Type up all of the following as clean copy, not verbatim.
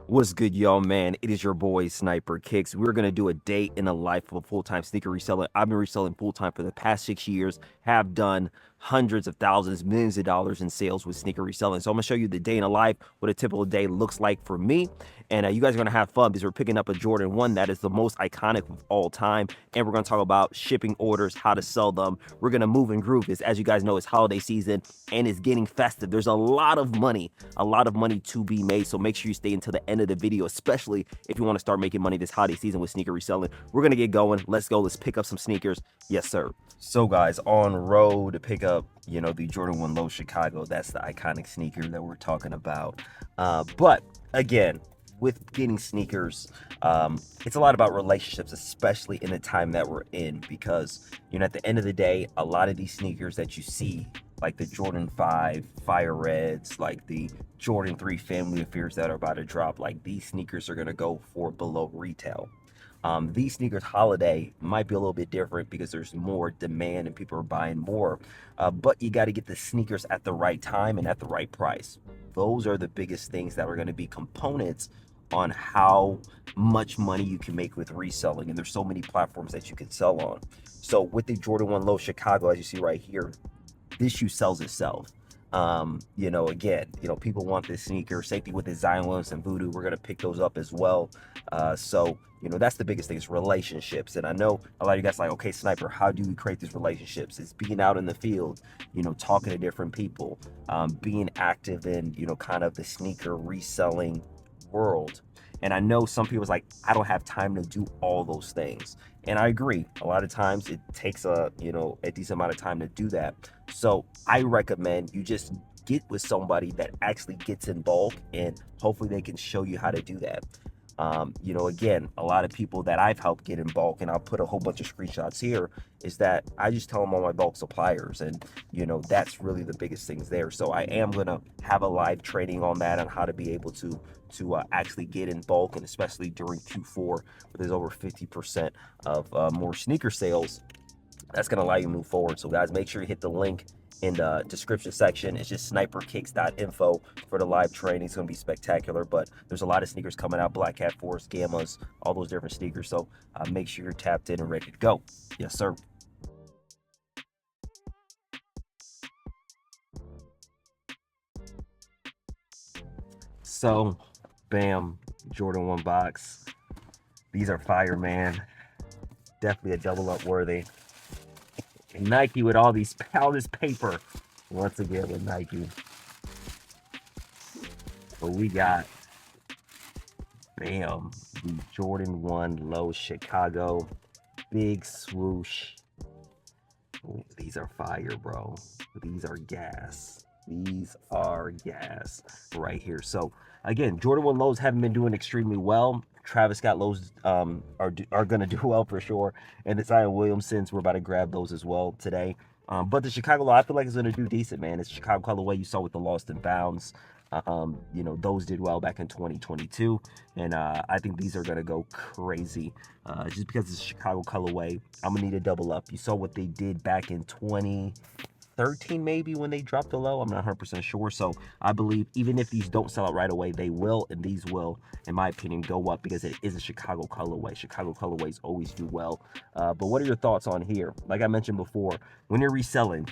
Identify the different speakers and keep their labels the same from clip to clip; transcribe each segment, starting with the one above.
Speaker 1: What's good, y'all, man? It is your boy Sniper Kicks. We're gonna do a day in the life of a full-time sneaker reseller. I've been reselling full-time for the past 6 years, have done hundreds of thousands, millions of dollars in sales with sneaker reselling. So I'm gonna show you the day in the life, what a typical day looks like for me. And you guys are gonna have fun because we're picking up a Jordan 1 that is the most iconic of all time. And we're gonna talk about shipping orders, how to sell them. We're gonna move and groove because, as you guys know, it's holiday season and it's getting festive. There's a lot of money to be made. So make sure you stay until the end of the video, especially if you want to start making money this holiday season with sneaker reselling. We're going to get going. Let's go. Let's pick up some sneakers. Yes, sir. So guys, on road to pick up, the Jordan 1 Low Chicago. That's the iconic sneaker that we're talking about. But again, with getting sneakers, it's a lot about relationships, especially in the time that we're in, because at the end of the day, a lot of these sneakers that you see, like the Jordan 5 Fire Reds, like the Jordan 3 Family Affairs that are about to drop, like these sneakers are going to go for below retail. These sneakers holiday might be a little bit different because there's more demand and people are buying more, but you got to get the sneakers at the right time and at the right price. Those are the biggest things that are going to be components on how much money you can make with reselling, and there's so many platforms that you can sell on. So with the Jordan 1 Low Chicago, as you see right here, this shoe sells itself. Again, people want this sneaker. Same thing with the Zion Williamson Voodoo. We're gonna pick those up as well. So that's the biggest thing, is relationships. And I know a lot of you guys are like, okay, Sniper, how do we create these relationships? It's being out in the field, talking to different people, being active in kind of the sneaker reselling world. And I know some people's like, I don't have time to do all those things. And I agree. A lot of times it takes a decent amount of time to do that. So I recommend you just get with somebody that actually gets in bulk, and hopefully they can show you how to do that. Again, a lot of people that I've helped get in bulk, and I'll put a whole bunch of screenshots here, is that I just tell them all my bulk suppliers, and that's really the biggest things there. So I am gonna have a live training on that, on how to be able to actually get in bulk, and especially during Q4, where there's over 50% of more sneaker sales. That's gonna allow you to move forward. So guys, make sure you hit the link in the description section. It's just sniperkicks.info for the live training. It's gonna be spectacular, but there's a lot of sneakers coming out, Black Cat Force, Gammas, all those different sneakers. So make sure you're tapped in and ready to go. Yes, sir. So bam, Jordan 1 box. These are fire, man. Definitely a double up worthy. And Nike with all this paper. Once again with Nike. But we got, bam, the Jordan 1 Low Chicago. Big swoosh. Ooh, these are fire, bro. These are gas. These are gas right here. So again, Jordan 1 lows haven't been doing extremely well. Travis Scott lows are gonna do well for sure, and the Zion Williamsons, we're about to grab those as well today. But the Chicago low, I feel like it's gonna do decent, man. It's Chicago colorway. You saw with the Lost and Bounds. Those did well back in 2022, and I think these are gonna go crazy. Just because it's Chicago colorway, I'm gonna need a double up. You saw what they did back in 2013, maybe, when they dropped the low. I'm not 100% sure. So I believe even if these don't sell out right away, they will, and these will, in my opinion, go up because it is a Chicago colorway. Chicago colorways always do well. But what are your thoughts on here? Like I mentioned before, when you're reselling,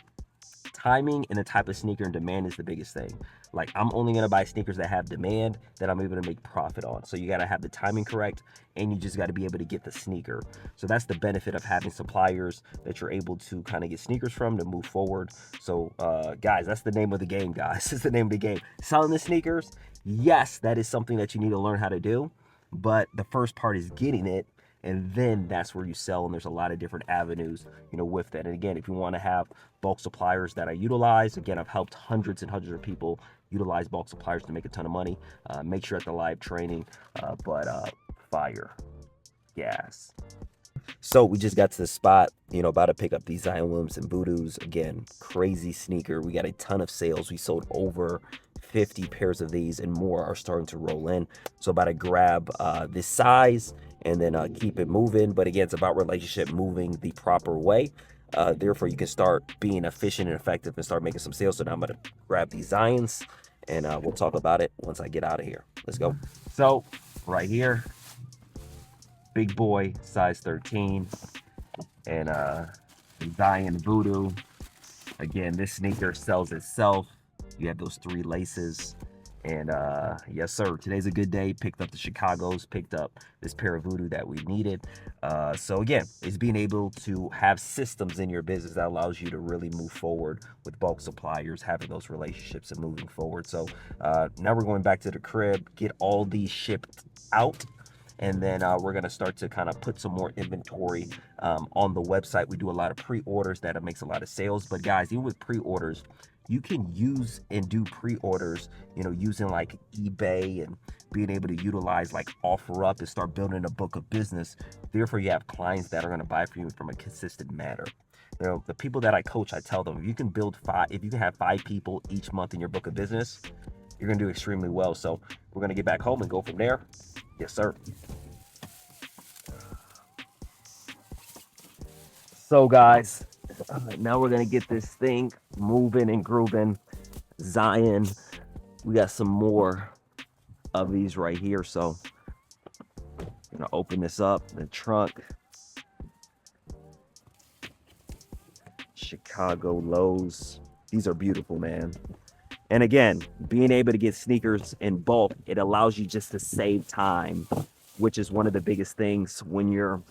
Speaker 1: timing and the type of sneaker and demand is the biggest thing. Like, I'm only going to buy sneakers that have demand that I'm able to make profit on. So you got to have the timing correct, and you just got to be able to get the sneaker. So that's the benefit of having suppliers that you're able to kind of get sneakers from to move forward. So guys, that's the name of the game, guys. It's the name of the game. Selling the sneakers, yes, that is something that you need to learn how to do, but the first part is getting it, and then that's where you sell. And there's a lot of different avenues with that. And again, if you want to have bulk suppliers that I utilize, again, I've helped hundreds and hundreds of people utilize bulk suppliers to make a ton of money. Make sure at the live training, but fire, gas. So we just got to the spot, about to pick up these Zion Williamson Voodoos. Again, crazy sneaker. We got a ton of sales. We sold over 50 pairs of these, and more are starting to roll in. So about to grab this size and then keep it moving. But again, it's about relationship, moving the proper way. Therefore, you can start being efficient and effective and start making some sales. So now I'm going to grab these Zions, and we'll talk about it once I get out of here. Let's go. So right here, big boy, size 13, and Zion Voodoo. Again, this sneaker sells itself. You have those 3 laces. And yes, sir, today's a good day. Picked up the Chicago's, picked up this pair of Voodoo that we needed. So again, it's being able to have systems in your business that allows you to really move forward with bulk suppliers, having those relationships and moving forward. So now we're going back to the crib, get all these shipped out. And then we're going to start to kind of put some more inventory on the website. We do a lot of pre-orders. That makes a lot of sales. But guys, even with pre-orders, you can use and do pre-orders, you know, using like eBay and being able to utilize like OfferUp and start building a book of business. Therefore, you have clients that are going to buy from you from a consistent manner. You know, the people that I coach, I tell them, if you can build 5, if you can have 5 people each month in your book of business, you're going to do extremely well. So we're going to get back home and go from there. Yes, sir. So guys, now we're gonna get this thing moving and grooving. Zion, we got some more of these right here. So I'm gonna open this up, the trunk. Chicago lows. These are beautiful, man. And again, being able to get sneakers in bulk, it allows you just to save time, which is one of the biggest things when you're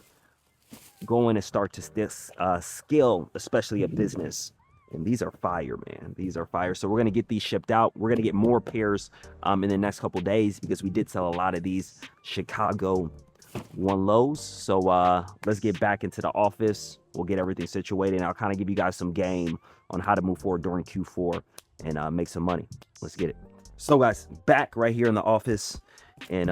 Speaker 1: going to start to skill, especially a business. And these are fire, man. These are fire. So we're going to get these shipped out. We're going to get more pairs in the next couple days because we did sell a lot of these Chicago 1 lows. So let's get back into the office. We'll get everything situated, and I'll kind of give you guys some game on how to move forward during Q4 and make some money. Let's get it. So guys, back right here in the office, and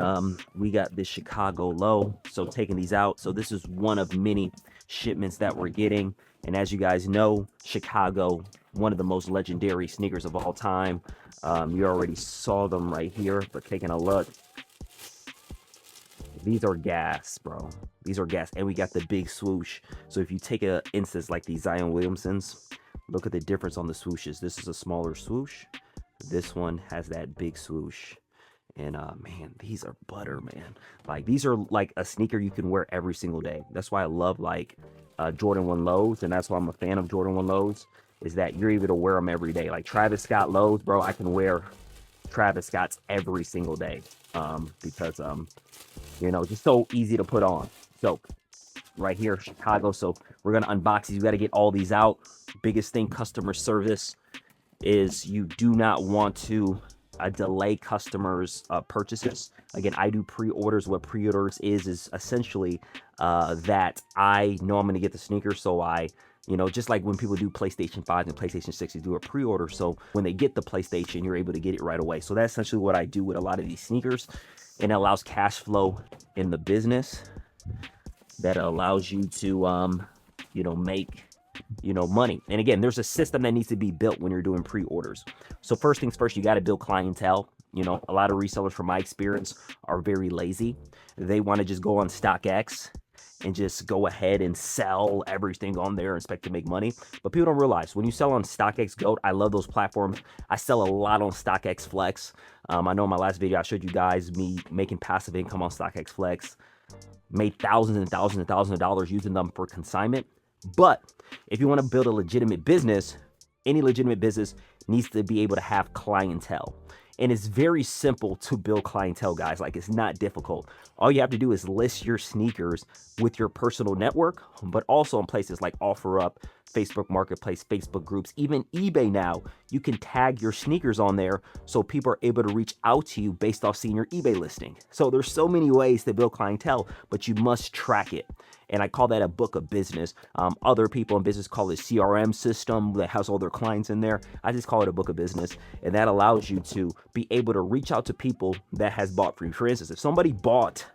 Speaker 1: we got this Chicago low. So taking these out. So this is one of many shipments that we're getting. And as you guys know, Chicago, one of the most legendary sneakers of all time. You already saw them right here, but taking a look, these are gas, bro. These are gas. And we got the big swoosh. So if you take an instance like these Zion Williamsons, look at the difference on the swooshes. This is a smaller swoosh. This one has that big swoosh. And man, these are butter, man. Like, these are like a sneaker you can wear every single day. That's why I love like Jordan 1 lows, and that's why I'm a fan of Jordan 1 lows, is that you're able to wear them every day. Like Travis Scott lows, bro, I can wear Travis Scott's every single day because you know, just so easy to put on. So right here, Chicago. So we're gonna unbox these. We got to get all these out. Biggest thing, customer service, is you do not want to delay customers' purchases. Again, I do pre-orders. What pre-orders is essentially that I know I'm going to get the sneakers, so I, you know, just like when people do PlayStation 5 and PlayStation 6, they do a pre-order. So when they get the PlayStation, you're able to get it right away. So that's essentially what I do with a lot of these sneakers, and it allows cash flow in the business. That allows you to, you know, make, you know, money. And again, there's a system that needs to be built when you're doing pre-orders. So first things first, you got to build clientele. You know, a lot of resellers, from my experience, are very lazy. They want to just go on StockX and just go ahead and sell everything on there and expect to make money. But people don't realize when you sell on StockX Goat, I love those platforms. I sell a lot on StockX Flex. I know in my last video, I showed you guys me making passive income on StockX Flex. Made thousands and thousands and thousands of dollars using them for consignment. But if you want to build a legitimate business, any legitimate business needs to be able to have clientele. And it's very simple to build clientele, guys. Like, it's not difficult. All you have to do is list your sneakers with your personal network, but also in places like OfferUp, Facebook Marketplace, Facebook groups, even eBay now. You can tag your sneakers on there so people are able to reach out to you based off seeing your eBay listing. So there's so many ways to build clientele, but you must track it. And I call that a book of business. Other people in business call it CRM system that has all their clients in there. I just call it a book of business. And that allows you to be able to reach out to people that has bought from you. For instance, if somebody bought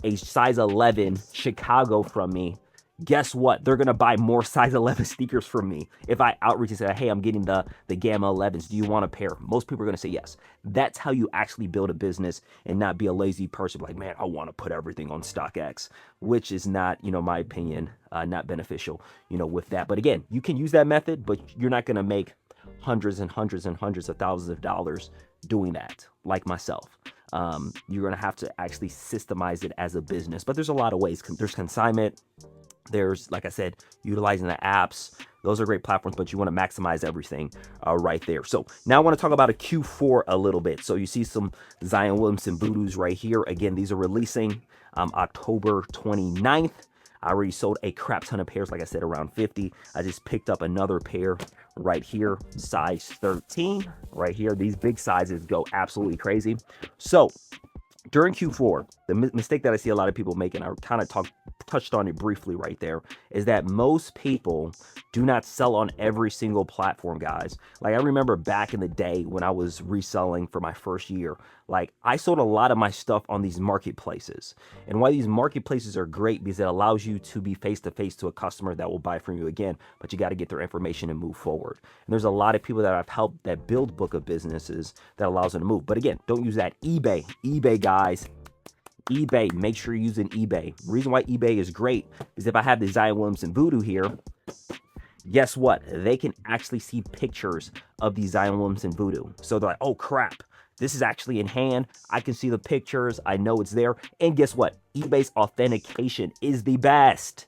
Speaker 1: a size 11 Chicago from me, guess what? They're going to buy more size 11 sneakers from me. If I outreach and say, hey, I'm getting the Gamma 11s. Do you want a pair? Most people are going to say yes. That's how you actually build a business and not be a lazy person like, man, I want to put everything on StockX, which is not, you know, my opinion, not beneficial, you know, with that. But again, you can use that method, but you're not going to make hundreds and hundreds and hundreds of thousands of dollars doing that, like myself. You're going to have to actually systemize it as a business, but there's a lot of ways. There's consignment. There's, like I said, utilizing the apps. Those are great platforms, but you want to maximize everything right there. So now I want to talk about a Q4 a little bit. So you see some Zion Williamson Voodoos right here. Again, these are releasing October 29th. I already sold a crap ton of pairs, like I said, around 50. I just picked up another pair right here, size 13 right here. These big sizes go absolutely crazy. So during Q4, the mistake that I see a lot of people making, I kind of touched on it briefly right there, is that most people do not sell on every single platform, guys. Like, I remember back in the day when I was reselling for my first year, like, I sold a lot of my stuff on these marketplaces. And why these marketplaces are great, because it allows you to be face to face to a customer that will buy from you again, but you got to get their information and move forward. And there's a lot of people that I've helped that build book of businesses that allows them to move. But again, don't use that eBay, guys. eBay, make sure you're using eBay. The reason why eBay is great is if I have the Zion Williamson Voodoo here, guess what? They can actually see pictures of the Zion Williamson Voodoo. So they're like, oh crap, this is actually in hand. I can see the pictures. I know it's there. And guess what? eBay's authentication is the best.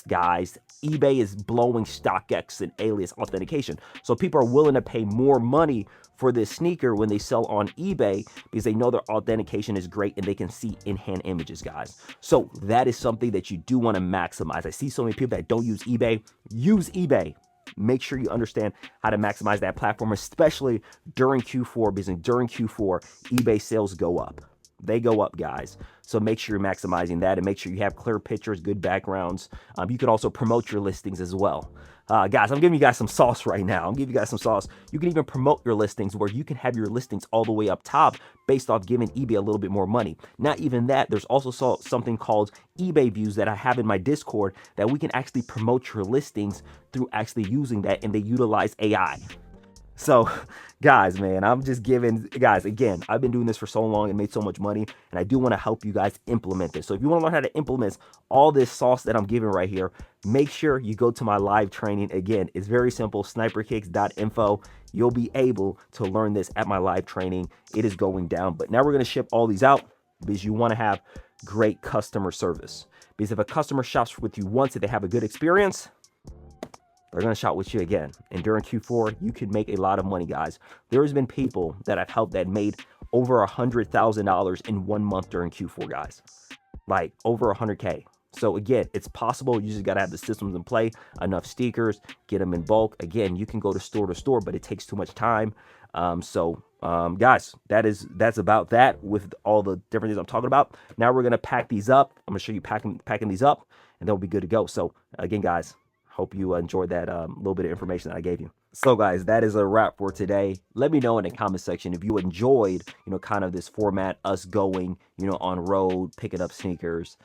Speaker 1: Guys. eBay is blowing StockX and Alias authentication. So people are willing to pay more money for this sneaker when they sell on eBay because they know their authentication is great and they can see in-hand images, guys. So that is something that you do want to maximize. I see so many people that don't use eBay. Use eBay. Make sure you understand how to maximize that platform, especially during Q4, because during Q4, eBay sales go up. They go up, guys. So make sure you're maximizing that and make sure you have clear pictures, good backgrounds. You can also promote your listings as well. Guys, I'm giving you guys some sauce right now. I'm giving you guys some sauce. You can even promote your listings where you can have your listings all the way up top based off giving eBay a little bit more money. Not even that, there's also something called eBay views that I have in my Discord that we can actually promote your listings through actually using that, and they utilize AI. So, guys, man, I'm just giving, guys, again, I've been doing this for so long and made so much money, and I do want to help you guys implement this. So if you want to learn how to implement all this sauce that I'm giving right here, make sure you go to my live training. Again, it's very simple, sniperkicks.info. You'll be able to learn this at my live training. It is going down, but now we're going to ship all these out because you want to have great customer service. Because if a customer shops with you once and they have a good experience, they're going to shop with you again. And during Q4, you can make a lot of money, guys. There's been people that I've helped that made over $100,000 in 1 month during Q4, guys. Like over 100K. So again, it's possible. You just got to have the systems in play, enough stickers, get them in bulk. Again, you can go to store, but it takes too much time. Guys, that's about that with all the different things I'm talking about. Now we're going to pack these up. I'm going to show you packing these up, and they'll be good to go. So again, guys, hope you enjoyed that little bit of information that I gave you. So guys, that is a wrap for today. Let me know in the comment section if you enjoyed, kind of this format, us going, on road, picking up sneakers,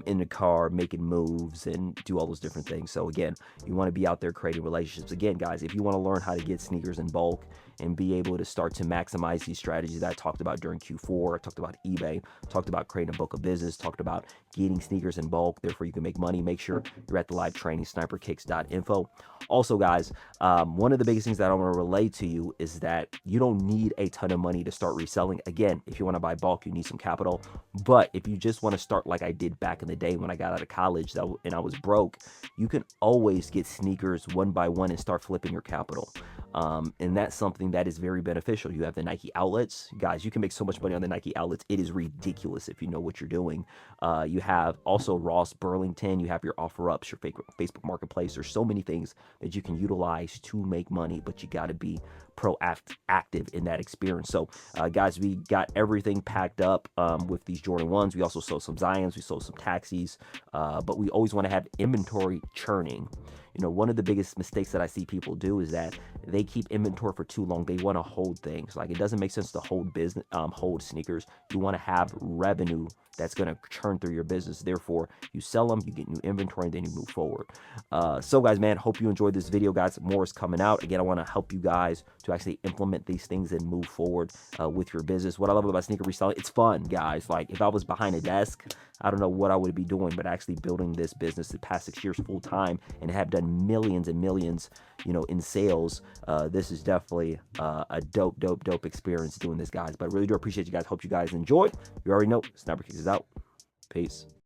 Speaker 1: in the car, making moves and do all those different things. So again, you want to be out there creating relationships. Again, guys, if you want to learn how to get sneakers in bulk and be able to start to maximize these strategies that I talked about during Q4, I talked about eBay, talked about creating a book of business, talked about getting sneakers in bulk, therefore you can make money. Make sure you're at the live training, sniperkicks.info. Also, guys, one of the biggest things that I want to relay to you is that you don't need a ton of money to start reselling. Again, if you want to buy bulk, you need some capital. But if you just want to start like I did back in the day when I got out of college and I was broke, you can always get sneakers one by one and start flipping your capital. And that's something that is very beneficial. You have the Nike outlets. Guys, you can make so much money on the Nike outlets. It is ridiculous if you know what you're doing. You have also Ross Burlington. You have your OfferUps, your Facebook Marketplace. There's so many things that you can utilize to make money, but you got to be proactive in that experience. So guys, we got everything packed up with these Jordan 1s. We also sold some Zions. We sold some Taxis. But we always want to have inventory churning. One of the biggest mistakes that I see people do is that they keep inventory for too long. They want to hold things. Like, it doesn't make sense to hold sneakers. You want to have revenue that's going to churn through your business. Therefore, you sell them, you get new inventory, and then you move forward. So guys, man, hope you enjoyed this video, guys. More is coming out. Again, I want to help you guys to to actually implement these things and move forward with your business. What I love about sneaker reselling, it's fun, guys. Like if I was behind a desk, I don't know what I would be doing, but actually building this business the past 6 years full time and have done millions and millions, in sales. This is definitely a dope experience doing this, guys. But I really do appreciate you guys. Hope you guys enjoyed. You already know, Sniper Kicks is out. Peace.